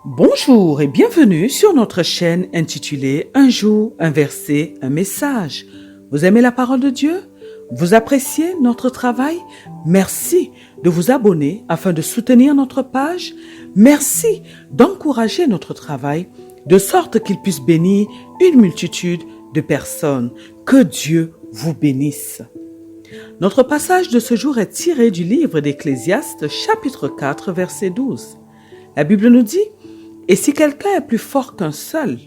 Bonjour et bienvenue sur notre chaîne intitulée Un jour, un verset, un message. Vous aimez la parole de Dieu? Vous appréciez notre travail? Merci de vous abonner afin de soutenir notre page. Merci d'encourager notre travail de sorte qu'il puisse bénir une multitude de personnes. Que Dieu vous bénisse. Notre passage de ce jour est tiré du livre d'Ecclésiaste, chapitre 4, verset 12. La Bible nous dit: et si quelqu'un est plus fort qu'un seul,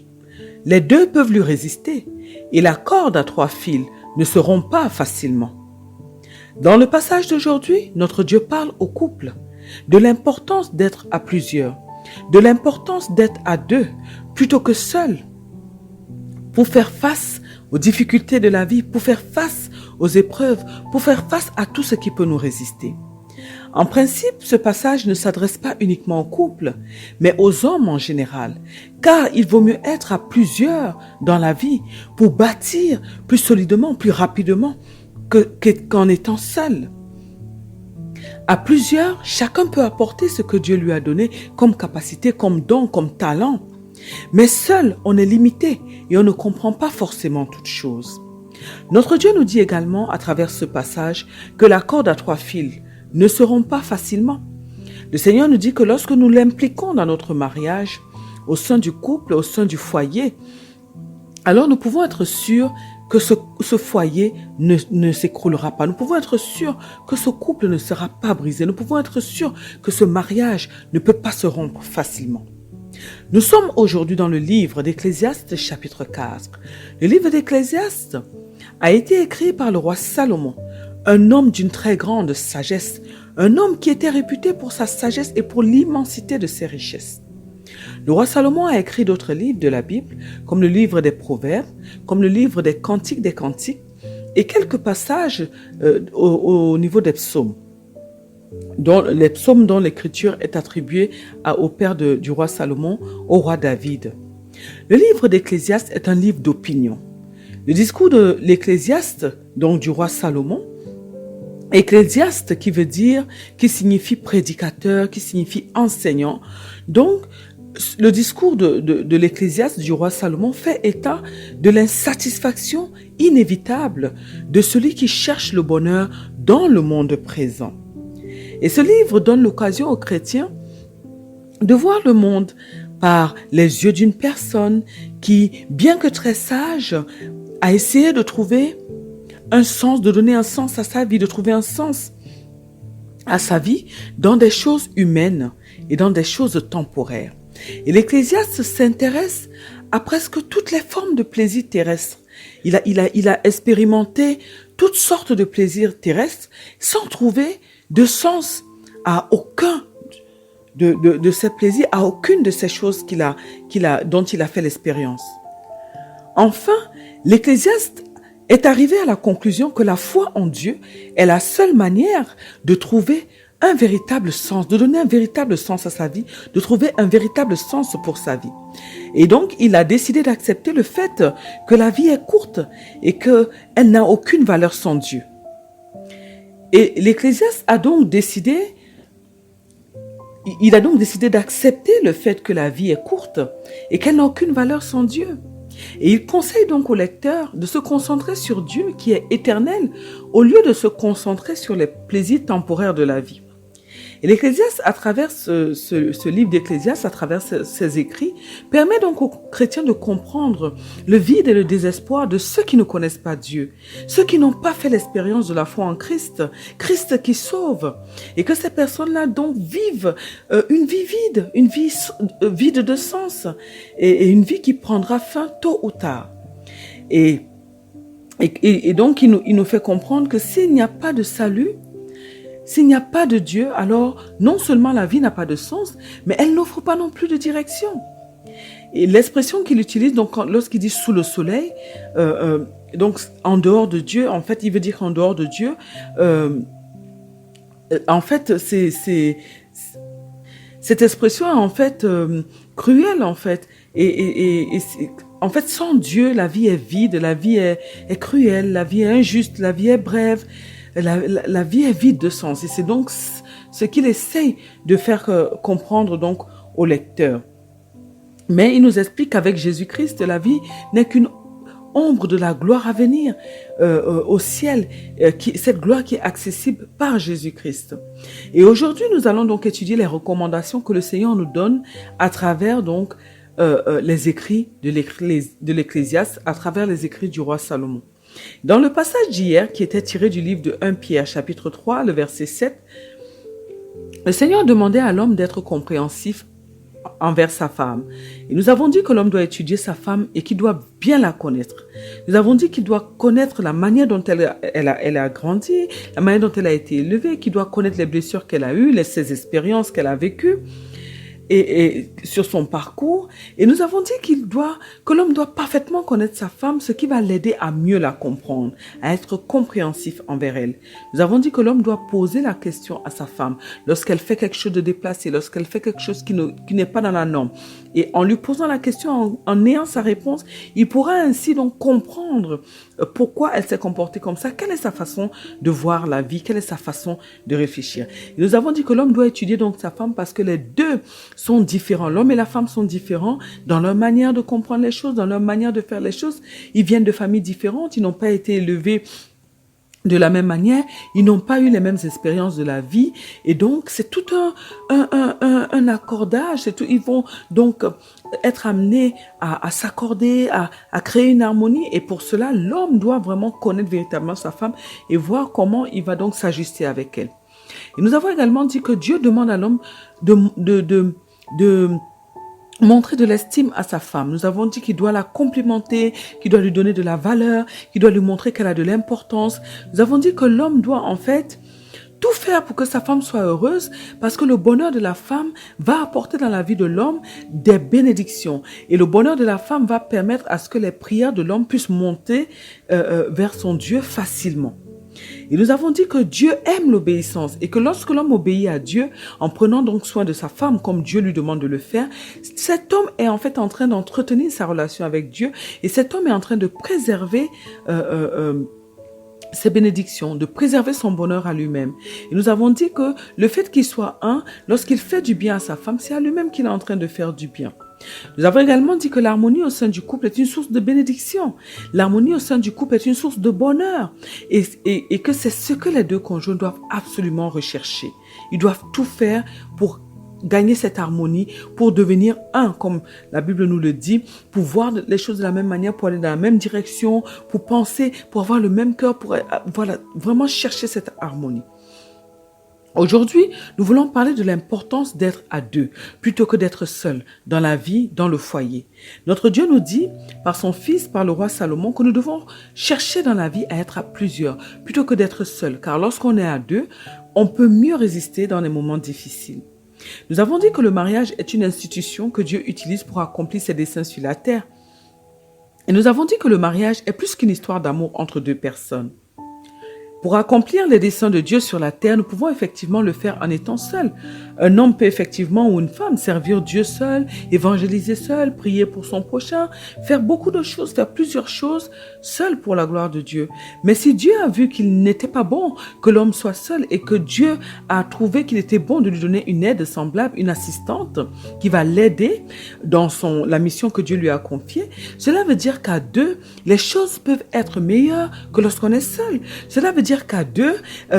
les deux peuvent lui résister, et la corde à 3 fils ne se rompt pas facilement. Dans le passage d'aujourd'hui, notre Dieu parle au couple de l'importance d'être à plusieurs, de l'importance d'être à 2 plutôt que seul, pour faire face aux difficultés de la vie, pour faire face aux épreuves, pour faire face à tout ce qui peut nous résister. En principe, ce passage ne s'adresse pas uniquement aux couples, mais aux hommes en général, car il vaut mieux être à plusieurs dans la vie pour bâtir plus solidement, plus rapidement qu'en étant seul. À plusieurs, chacun peut apporter ce que Dieu lui a donné comme capacité, comme don, comme talent. Mais seul, on est limité et on ne comprend pas forcément toutes choses. Notre Dieu nous dit également à travers ce passage que la corde à 3 fils ne se rompt pas facilement. Le Seigneur nous dit que lorsque nous l'impliquons dans notre mariage, au sein du couple, au sein du foyer, alors nous pouvons être sûrs que ce foyer ne s'écroulera pas. Nous pouvons être sûrs que ce couple ne sera pas brisé. Nous pouvons être sûrs que ce mariage ne peut pas se rompre facilement. Nous sommes aujourd'hui dans le livre d'Ecclésiaste, chapitre 4. Le livre d'Ecclésiaste a été écrit par le roi Salomon, un homme d'une très grande sagesse, un homme qui était réputé pour sa sagesse et pour l'immensité de ses richesses. Le roi Salomon a écrit d'autres livres de la Bible, comme le livre des Proverbes, comme le livre des Cantiques et quelques passages au niveau des psaumes. Les psaumes dont l'écriture est attribuée au père du roi Salomon, au roi David. Le livre d'Ecclésiaste est un livre d'opinion. Le discours de l'Ecclésiaste, donc du roi Salomon, Ecclésiaste qui signifie prédicateur, qui signifie enseignant. Donc, le discours de l'Ecclésiaste du roi Salomon fait état de l'insatisfaction inévitable de celui qui cherche le bonheur dans le monde présent. Et ce livre donne l'occasion aux chrétiens de voir le monde par les yeux d'une personne qui, bien que très sage, a essayé de trouver un sens, de donner un sens à sa vie, de trouver un sens à sa vie dans des choses humaines et dans des choses temporaires. Et l'Ecclésiaste s'intéresse à presque toutes les formes de plaisir terrestre. Il a expérimenté toutes sortes de plaisirs terrestres sans trouver de sens à aucun de ces plaisirs, à aucune de ces choses dont il a fait l'expérience. Enfin, l'Ecclésiaste est arrivé à la conclusion que la foi en Dieu est la seule manière de trouver un véritable sens, de donner un véritable sens à sa vie, de trouver un véritable sens pour sa vie. Et donc, il a décidé d'accepter le fait que la vie est courte et qu'elle n'a aucune valeur sans Dieu. Et l'Ecclésiaste a donc décidé d'accepter le fait que la vie est courte et qu'elle n'a aucune valeur sans Dieu. Et il conseille donc au lecteur de se concentrer sur Dieu qui est éternel au lieu de se concentrer sur les plaisirs temporaires de la vie. Et l'Ecclésiaste, à travers ce livre d'Ecclésiaste, à travers ses écrits, permet donc aux chrétiens de comprendre le vide et le désespoir de ceux qui ne connaissent pas Dieu, ceux qui n'ont pas fait l'expérience de la foi en Christ, Christ qui sauve, et que ces personnes-là donc vivent une vie vide de sens, et une vie qui prendra fin tôt ou tard. Et donc, il nous fait comprendre que s'il n'y a pas de salut, s'il n'y a pas de Dieu, alors non seulement la vie n'a pas de sens, mais elle n'offre pas non plus de direction. Et l'expression qu'il utilise donc lorsqu'il dit sous le soleil, donc en dehors de Dieu, en fait, il veut dire qu'en dehors de Dieu, en fait, cette expression est en fait cruelle en fait. Et en fait, sans Dieu, la vie est vide, la vie est cruelle, la vie est injuste, la vie est brève. La vie est vide de sens et c'est donc ce qu'il essaye de faire comprendre donc au lecteur. Mais il nous explique qu'avec Jésus-Christ, la vie n'est qu'une ombre de la gloire à venir au ciel, cette gloire qui est accessible par Jésus-Christ. Et aujourd'hui, nous allons donc étudier les recommandations que le Seigneur nous donne à travers donc les écrits de l'Ecclésiaste, à travers les écrits du roi Salomon. Dans le passage d'hier, qui était tiré du livre de 1 Pierre, chapitre 3, le verset 7, le Seigneur demandait à l'homme d'être compréhensif envers sa femme. Et nous avons dit que l'homme doit étudier sa femme et qu'il doit bien la connaître. Nous avons dit qu'il doit connaître la manière dont elle a grandi, la manière dont elle a été élevée, qu'il doit connaître les blessures qu'elle a eues, ses expériences qu'elle a vécues et sur son parcours. Et nous avons dit que l'homme doit parfaitement connaître sa femme, ce qui va l'aider à mieux la comprendre, à être compréhensif envers elle. Nous avons dit que l'homme doit poser la question à sa femme lorsqu'elle fait quelque chose de déplacé, lorsqu'elle fait quelque chose qui n'est pas dans la norme. Et en lui posant la question, en ayant sa réponse, il pourra ainsi donc comprendre pourquoi elle s'est comportée comme ça, quelle est sa façon de voir la vie, quelle est sa façon de réfléchir. Et nous avons dit que l'homme doit étudier donc sa femme parce que les deux sont différents. L'homme et la femme sont différents dans leur manière de comprendre les choses, dans leur manière de faire les choses. Ils viennent de familles différentes, ils n'ont pas été élevés de la même manière, ils n'ont pas eu les mêmes expériences de la vie et donc c'est tout un accordage, ils vont donc être amenés à s'accorder, à créer une harmonie et pour cela l'homme doit vraiment connaître véritablement sa femme et voir comment il va donc s'ajuster avec elle. Et nous avons également dit que Dieu demande à l'homme de montrer de l'estime à sa femme. Nous avons dit qu'il doit la complimenter, qu'il doit lui donner de la valeur, qu'il doit lui montrer qu'elle a de l'importance. Nous avons dit que l'homme doit en fait tout faire pour que sa femme soit heureuse parce que le bonheur de la femme va apporter dans la vie de l'homme des bénédictions. Et le bonheur de la femme va permettre à ce que les prières de l'homme puissent monter vers son Dieu facilement. Et nous avons dit que Dieu aime l'obéissance et que lorsque l'homme obéit à Dieu, en prenant donc soin de sa femme comme Dieu lui demande de le faire, cet homme est en fait en train d'entretenir sa relation avec Dieu et cet homme est en train de préserver ses bénédictions, de préserver son bonheur à lui-même. Et nous avons dit que le fait qu'il soit un, lorsqu'il fait du bien à sa femme, c'est à lui-même qu'il est en train de faire du bien. Nous avons également dit que l'harmonie au sein du couple est une source de bénédiction. L'harmonie au sein du couple est une source de bonheur. Et que c'est ce que les deux conjoints doivent absolument rechercher. Ils doivent tout faire pour gagner cette harmonie, pour devenir un, comme la Bible nous le dit, pour voir les choses de la même manière, pour aller dans la même direction, pour penser, pour avoir le même cœur, pour vraiment chercher cette harmonie. Aujourd'hui, nous voulons parler de l'importance d'être à deux, plutôt que d'être seul, dans la vie, dans le foyer. Notre Dieu nous dit, par son Fils, par le roi Salomon, que nous devons chercher dans la vie à être à plusieurs, plutôt que d'être seul, car lorsqu'on est à deux, on peut mieux résister dans les moments difficiles. Nous avons dit que le mariage est une institution que Dieu utilise pour accomplir ses desseins sur la terre. Et nous avons dit que le mariage est plus qu'une histoire d'amour entre deux personnes. Pour accomplir les desseins de Dieu sur la terre, nous pouvons effectivement le faire en étant seul. Un homme peut effectivement, ou une femme, servir Dieu seul, évangéliser seul, prier pour son prochain, faire beaucoup de choses, faire plusieurs choses seul pour la gloire de Dieu. Mais si Dieu a vu qu'il n'était pas bon que l'homme soit seul et que Dieu a trouvé qu'il était bon de lui donner une aide semblable, une assistante qui va l'aider dans la mission que Dieu lui a confiée, cela veut dire qu'à deux, les choses peuvent être meilleures que lorsqu'on est seul. Cela veut dire qu'à deux,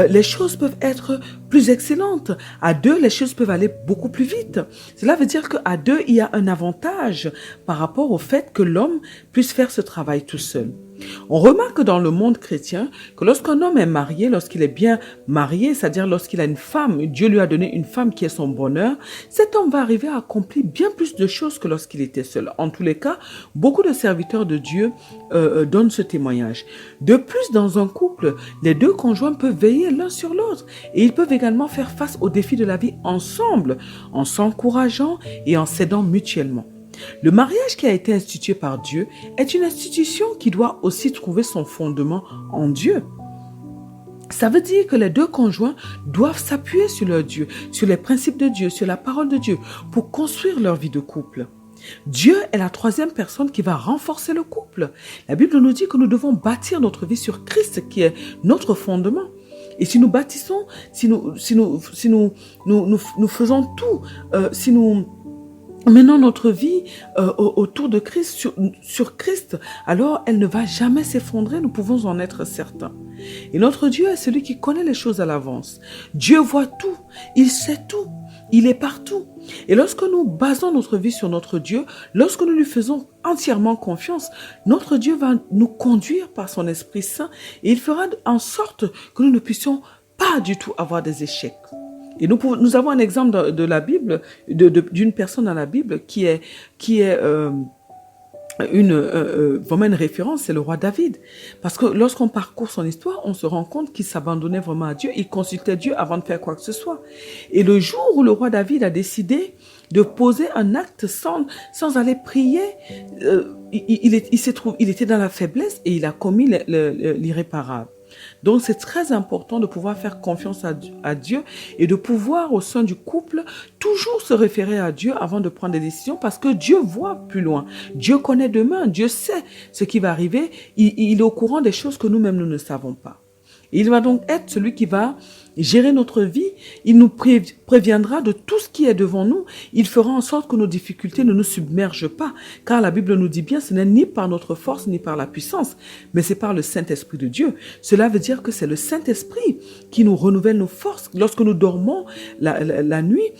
les choses peuvent être plus excellentes. À deux, les choses peuvent aller beaucoup plus vite. Cela veut dire qu'à deux, il y a un avantage par rapport au fait que l'homme puisse faire ce travail tout seul. On remarque dans le monde chrétien que lorsqu'un homme est marié, lorsqu'il est bien marié, c'est-à-dire lorsqu'il a une femme, Dieu lui a donné une femme qui est son bonheur, cet homme va arriver à accomplir bien plus de choses que lorsqu'il était seul. En tous les cas, beaucoup de serviteurs de Dieu donnent ce témoignage. De plus, dans un couple, les deux conjoints peuvent veiller l'un sur l'autre et ils peuvent également faire face aux défis de la vie ensemble, en s'encourageant et en s'aidant mutuellement. Le mariage qui a été institué par Dieu est une institution qui doit aussi trouver son fondement en Dieu. Ça veut dire que les deux conjoints doivent s'appuyer sur leur Dieu, sur les principes de Dieu, sur la parole de Dieu, pour construire leur vie de couple. Dieu est la troisième personne qui va renforcer le couple. La Bible nous dit que nous devons bâtir notre vie sur Christ qui est notre fondement. Et si nous bâtissons, si nous faisons tout, si nous Maintenant, notre vie autour de Christ, sur Christ, alors elle ne va jamais s'effondrer, nous pouvons en être certains. Et notre Dieu est celui qui connaît les choses à l'avance. Dieu voit tout, il sait tout, il est partout. Et lorsque nous basons notre vie sur notre Dieu, lorsque nous lui faisons entièrement confiance, notre Dieu va nous conduire par son Esprit Saint et il fera en sorte que nous ne puissions pas du tout avoir des échecs. Et nous avons un exemple de la Bible, d'une personne dans la Bible qui est vraiment une référence, c'est le roi David. Parce que lorsqu'on parcourt son histoire, on se rend compte qu'il s'abandonnait vraiment à Dieu, il consultait Dieu avant de faire quoi que ce soit. Et le jour où le roi David a décidé de poser un acte sans aller prier, il était dans la faiblesse et il a commis l'irréparable. Donc, c'est très important de pouvoir faire confiance à Dieu et de pouvoir, au sein du couple, toujours se référer à Dieu avant de prendre des décisions parce que Dieu voit plus loin. Dieu connaît demain. Dieu sait ce qui va arriver. Il est au courant des choses que nous-mêmes, nous ne savons pas. Et il va donc être celui qui va gérer notre vie. Il nous préviendra de tout ce qui est devant nous. Il fera en sorte que nos difficultés ne nous submergent pas. Car la Bible nous dit bien, ce n'est ni par notre force ni par la puissance, mais c'est par le Saint-Esprit de Dieu. Cela veut dire que c'est le Saint-Esprit qui nous renouvelle nos forces. Lorsque nous dormons la nuit,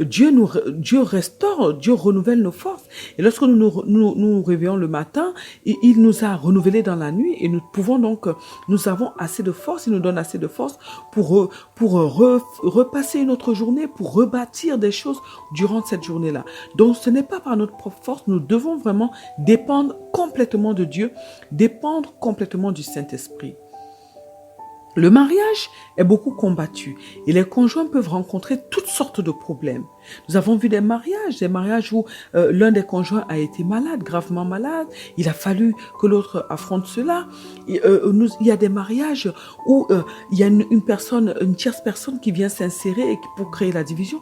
Dieu restaure, Dieu renouvelle nos forces. Et lorsque nous réveillons le matin, il nous a renouvelés dans la nuit et nous avons assez de force. Il nous donne assez de force pour repasser une autre journée, pour rebâtir des choses durant cette journée-là. Donc, ce n'est pas par notre propre force, nous devons vraiment dépendre complètement de Dieu, dépendre complètement du Saint-Esprit. Le mariage est beaucoup combattu et les conjoints peuvent rencontrer toutes sortes de problèmes. Nous avons vu des mariages où l'un des conjoints a été malade, gravement malade. Il a fallu que l'autre affronte cela. Il y a des mariages où il y a une tierce personne qui vient s'insérer pour créer la division.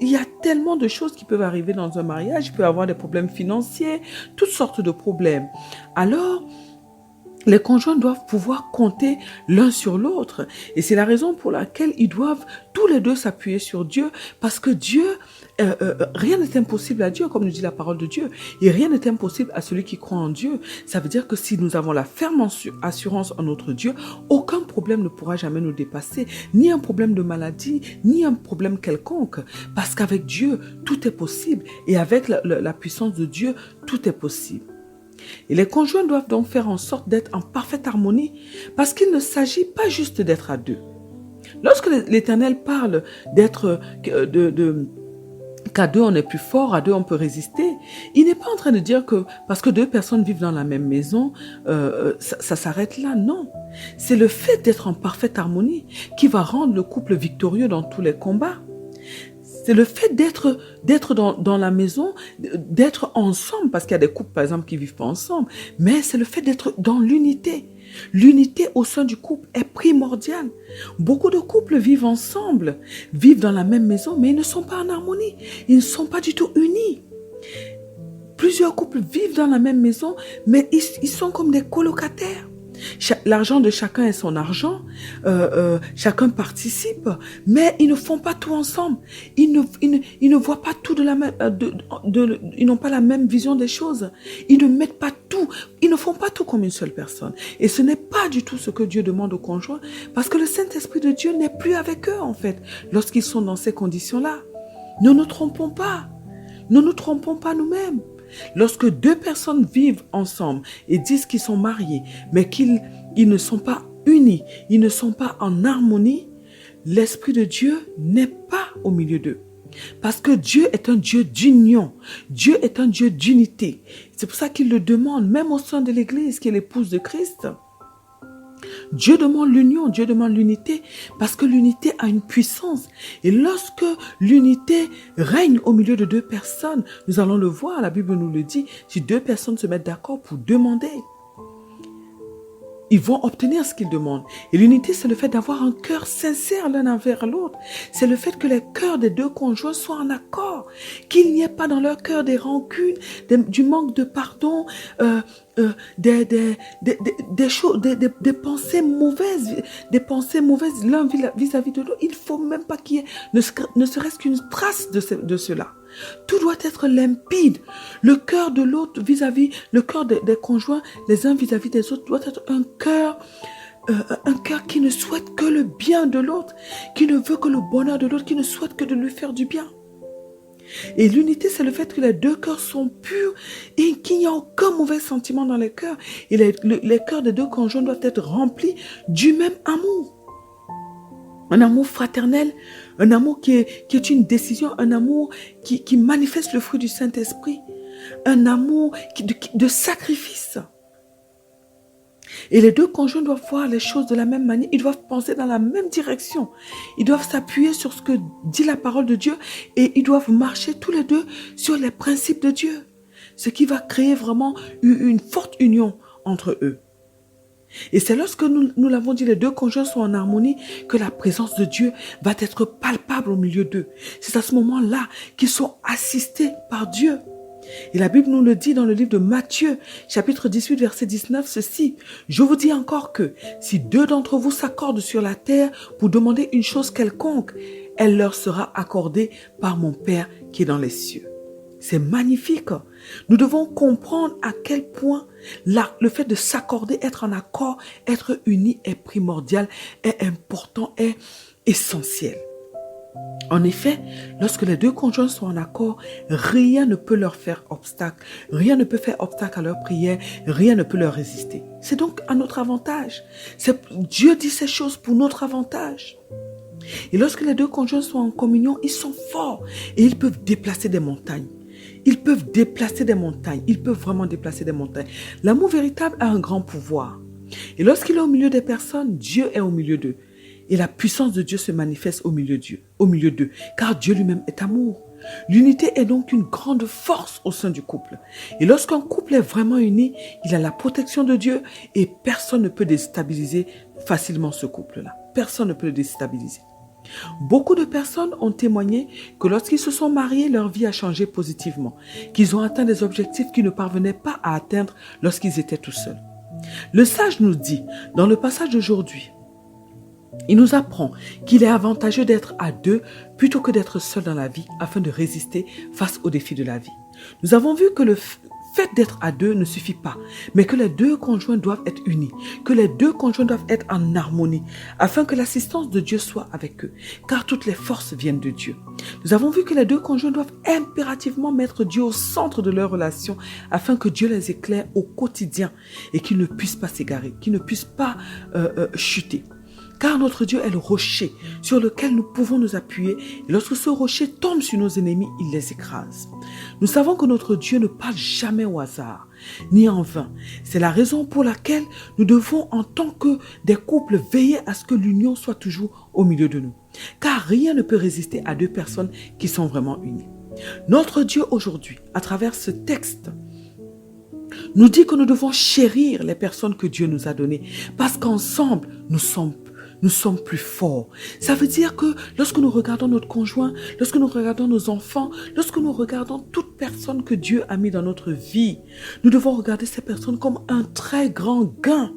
Il y a tellement de choses qui peuvent arriver dans un mariage. Il peut y avoir des problèmes financiers, toutes sortes de problèmes. Alors, les conjoints doivent pouvoir compter l'un sur l'autre. Et c'est la raison pour laquelle ils doivent tous les deux s'appuyer sur Dieu. Parce que Dieu, rien n'est impossible à Dieu, comme nous dit la parole de Dieu. Et rien n'est impossible à celui qui croit en Dieu. Ça veut dire que si nous avons la ferme assurance en notre Dieu, aucun problème ne pourra jamais nous dépasser. Ni un problème de maladie, ni un problème quelconque. Parce qu'avec Dieu, tout est possible. Et avec la puissance de Dieu, tout est possible. Et les conjoints doivent donc faire en sorte d'être en parfaite harmonie parce qu'il ne s'agit pas juste d'être à deux. Lorsque l'Éternel parle qu'à deux on est plus fort, à deux on peut résister, il n'est pas en train de dire que parce que deux personnes vivent dans la même maison, ça s'arrête là, non. C'est le fait d'être en parfaite harmonie qui va rendre le couple victorieux dans tous les combats. C'est le fait d'être dans la maison, d'être ensemble, parce qu'il y a des couples, par exemple, qui ne vivent pas ensemble, mais c'est le fait d'être dans l'unité. L'unité au sein du couple est primordiale. Beaucoup de couples vivent ensemble, vivent dans la même maison, mais ils ne sont pas en harmonie. Ils ne sont pas du tout unis. Plusieurs couples vivent dans la même maison, mais ils sont comme des colocataires. L'argent de chacun est son argent, chacun participe, mais ils ne font pas tout ensemble. Ils ne voient pas tout ils n'ont pas la même vision des choses. Ils ne mettent pas tout, ils ne font pas tout comme une seule personne. Et ce n'est pas du tout ce que Dieu demande aux conjoints, parce que le Saint-Esprit de Dieu n'est plus avec eux en fait, lorsqu'ils sont dans ces conditions-là. Ne nous trompons pas, ne nous trompons pas nous-mêmes. Lorsque deux personnes vivent ensemble et disent qu'ils sont mariés, mais qu'ils ne sont pas unis, ils ne sont pas en harmonie, l'Esprit de Dieu n'est pas au milieu d'eux. Parce que Dieu est un Dieu d'union, Dieu est un Dieu d'unité. C'est pour ça qu'il le demande, même au sein de l'Église, qui est l'épouse de Christ. Dieu demande l'union, Dieu demande l'unité, parce que l'unité a une puissance. Et lorsque l'unité règne au milieu de deux personnes, nous allons le voir, la Bible nous le dit, si deux personnes se mettent d'accord pour demander, ils vont obtenir ce qu'ils demandent. Et l'unité, c'est le fait d'avoir un cœur sincère l'un envers l'autre. C'est le fait que les cœurs des deux conjoints soient en accord, qu'il n'y ait pas dans leur cœur des rancunes, du manque de pardon, des pensées mauvaises, l'un vis-à-vis de l'autre. Il ne faut même pas qu'il y ait ne serait-ce qu'une trace de cela. Tout doit être limpide. Le cœur de l'autre vis-à-vis, le cœur des conjoints, les uns vis-à-vis des autres, doit être un cœur qui ne souhaite que le bien de l'autre, qui ne veut que le bonheur de l'autre, qui ne souhaite que de lui faire du bien. Et l'unité, c'est le fait que les deux cœurs sont purs et qu'il n'y a aucun mauvais sentiment dans les cœurs. Et les cœurs des deux conjoints doivent être remplis du même amour. Un amour fraternel, un amour qui est une décision, un amour qui manifeste le fruit du Saint-Esprit, un amour de sacrifice. Et les deux conjoints doivent voir les choses de la même manière, ils doivent penser dans la même direction. Ils doivent s'appuyer sur ce que dit la parole de Dieu et ils doivent marcher tous les deux sur les principes de Dieu. Ce qui va créer vraiment une forte union entre eux. Et c'est lorsque nous l'avons dit, les deux conjoints sont en harmonie, que la présence de Dieu va être palpable au milieu d'eux. C'est à ce moment-là qu'ils sont assistés par Dieu. Et la Bible nous le dit dans le livre de Matthieu, chapitre 18, verset 19, ceci. Je vous dis encore que si deux d'entre vous s'accordent sur la terre pour demander une chose quelconque, elle leur sera accordée par mon Père qui est dans les cieux. C'est magnifique. Nous devons comprendre à quel point le fait de s'accorder, être en accord, être unis est primordial, est important, est essentiel. En effet, lorsque les deux conjoints sont en accord, rien ne peut leur faire obstacle. Rien ne peut faire obstacle à leur prière. Rien ne peut leur résister. C'est donc à notre avantage. Dieu dit ces choses pour notre avantage. Et lorsque les deux conjoints sont en communion, ils sont forts et ils peuvent déplacer des montagnes. Ils peuvent déplacer des montagnes. Ils peuvent vraiment déplacer des montagnes. L'amour véritable a un grand pouvoir. Et lorsqu'il est au milieu des personnes, Dieu est au milieu d'eux. Et la puissance de Dieu se manifeste au milieu d'eux, car Dieu lui-même est amour. L'unité est donc une grande force au sein du couple. Et lorsqu'un couple est vraiment uni, il a la protection de Dieu et personne ne peut déstabiliser facilement ce couple-là. Personne ne peut le déstabiliser. Beaucoup de personnes ont témoigné que lorsqu'ils se sont mariés, leur vie a changé positivement, qu'ils ont atteint des objectifs qu'ils ne parvenaient pas à atteindre lorsqu'ils étaient tout seuls. Le sage nous dit, dans le passage d'aujourd'hui, il nous apprend qu'il est avantageux d'être à deux plutôt que d'être seul dans la vie afin de résister face aux défis de la vie. Nous avons vu que le fait d'être à deux ne suffit pas, mais que les deux conjoints doivent être unis, que les deux conjoints doivent être en harmonie afin que l'assistance de Dieu soit avec eux, car toutes les forces viennent de Dieu. Nous avons vu que les deux conjoints doivent impérativement mettre Dieu au centre de leur relation afin que Dieu les éclaire au quotidien et qu'ils ne puissent pas s'égarer, qu'ils ne puissent pas chuter. Car notre Dieu est le rocher sur lequel nous pouvons nous appuyer. Et lorsque ce rocher tombe sur nos ennemis, il les écrase. Nous savons que notre Dieu ne parle jamais au hasard, ni en vain. C'est la raison pour laquelle nous devons, en tant que des couples, veiller à ce que l'union soit toujours au milieu de nous. Car rien ne peut résister à deux personnes qui sont vraiment unies. Notre Dieu aujourd'hui, à travers ce texte, nous dit que nous devons chérir les personnes que Dieu nous a données. Parce qu'ensemble, nous sommes plus forts. Ça veut dire que lorsque nous regardons notre conjoint, lorsque nous regardons nos enfants, lorsque nous regardons toute personne que Dieu a mis dans notre vie, nous devons regarder ces personnes comme un très grand gain.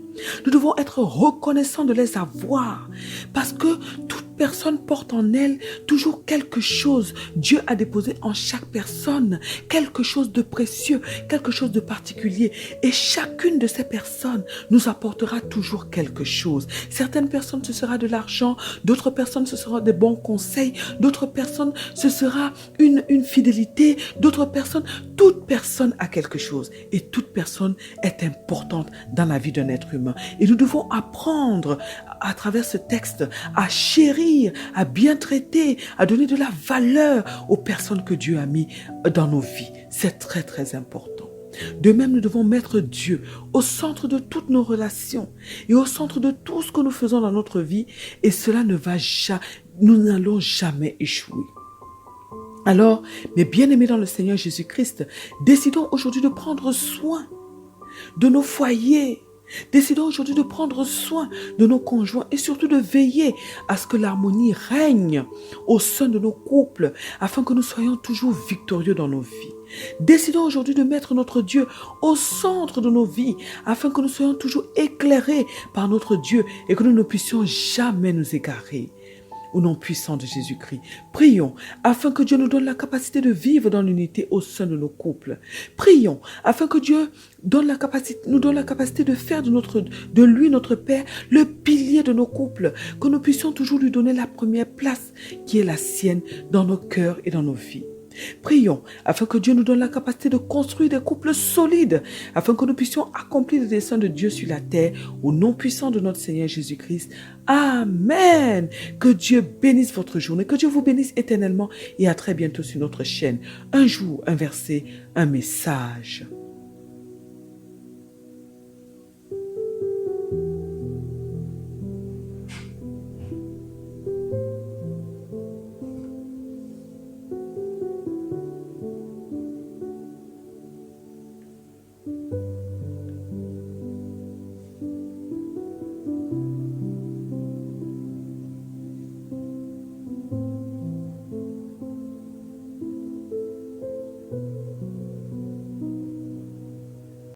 Nous devons être reconnaissants de les avoir parce que toute personne porte en elle toujours quelque chose. Dieu a déposé en chaque personne quelque chose de précieux, quelque chose de particulier. Et chacune de ces personnes nous apportera toujours quelque chose. Certaines personnes, ce sera de l'argent. D'autres personnes, ce sera des bons conseils. D'autres personnes, ce sera une fidélité. D'autres personnes, toute personne a quelque chose. Et toute personne est importante dans la vie d'un être humain. Et nous devons apprendre à travers ce texte à chérir, à bien traiter, à donner de la valeur aux personnes que Dieu a mis dans nos vies. C'est très très important. De même, nous devons mettre Dieu au centre de toutes nos relations et au centre de tout ce que nous faisons dans notre vie. Et cela nous n'allons jamais échouer. Alors, mes bien-aimés dans le Seigneur Jésus-Christ, décidons aujourd'hui de prendre soin de nos foyers. Décidons aujourd'hui de prendre soin de nos conjoints et surtout de veiller à ce que l'harmonie règne au sein de nos couples afin que nous soyons toujours victorieux dans nos vies. Décidons aujourd'hui de mettre notre Dieu au centre de nos vies afin que nous soyons toujours éclairés par notre Dieu et que nous ne puissions jamais nous égarer. au nom puissant de Jésus-Christ. Prions afin que Dieu nous donne la capacité de vivre dans l'unité au sein de nos couples. Prions afin que Dieu nous donne la capacité de faire de lui, notre Père, le pilier de nos couples, que nous puissions toujours lui donner la première place qui est la sienne dans nos cœurs et dans nos vies. Prions afin que Dieu nous donne la capacité de construire des couples solides, afin que nous puissions accomplir le dessein de Dieu sur la terre, au nom puissant de notre Seigneur Jésus-Christ. Amen. Que Dieu bénisse votre journée, que Dieu vous bénisse éternellement et à très bientôt sur notre chaîne. Un jour, un verset, un message.